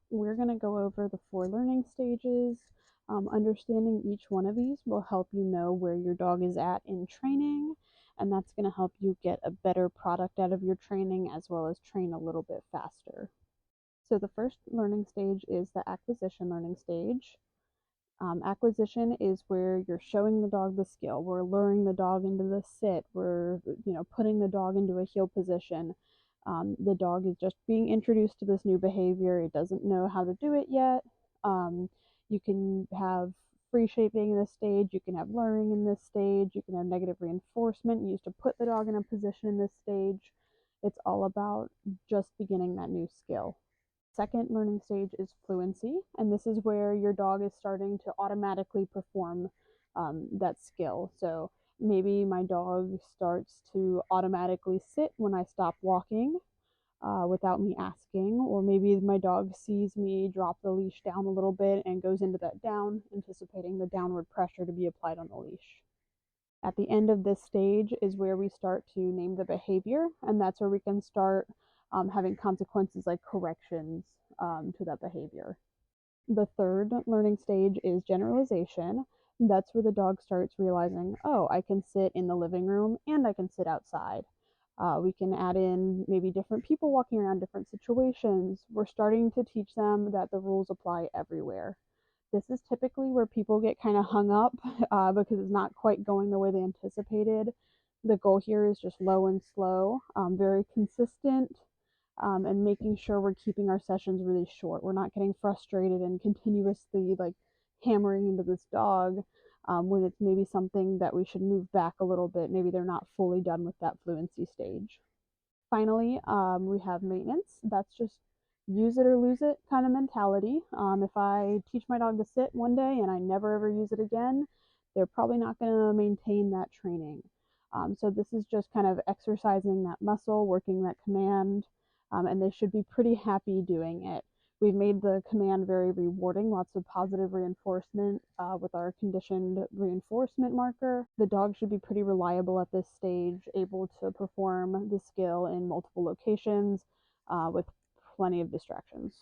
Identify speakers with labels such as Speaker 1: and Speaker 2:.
Speaker 1: We're going to go over the 4 learning stages. Understanding each one of these will help you know where your dog is at in training, and that's going to help you get a better product out of your training as well as train a little bit faster. So the first learning stage is the acquisition learning stage. Acquisition is where you're showing the dog the skill. We're luring the dog into the sit. We're, putting the dog into a heel position. The dog is just being introduced to this new behavior. It doesn't know how to do it yet. You can have free shaping in this stage. You can have luring in this stage. You can have negative reinforcement used to put the dog in a position in this stage. It's all about just beginning that new skill. Second learning stage is fluency, and this is where your dog is starting to automatically perform that skill. So maybe my dog starts to automatically sit when I stop walking without me asking, or maybe my dog sees me drop the leash down a little bit and goes into that down, anticipating the downward pressure to be applied on the leash. At the end of this stage is where we start to name the behavior, and that's where we can start having consequences like corrections to that behavior. The third learning stage is generalization. That's where the dog starts realizing, oh, I can sit in the living room and I can sit outside. We can add in maybe different people walking around different situations. We're starting to teach them that the rules apply everywhere. This is typically where people get kind of hung up because it's not quite going the way they anticipated. The goal here is just low and slow, very consistent, and making sure we're keeping our sessions really short. We're not getting frustrated and continuously like hammering into this dog when it's maybe something that we should move back a little bit. Maybe they're not fully done with that fluency stage. Finally, we have maintenance. That's just use it or lose it kind of mentality. If I teach my dog to sit one day and I never ever use it again, they're probably not going to maintain that training. So this is just kind of exercising that muscle, working that command, and they should be pretty happy doing it. We've made the command very rewarding, lots of positive reinforcement with our conditioned reinforcement marker. The dog should be pretty reliable at this stage, able to perform the skill in multiple locations with plenty of distractions.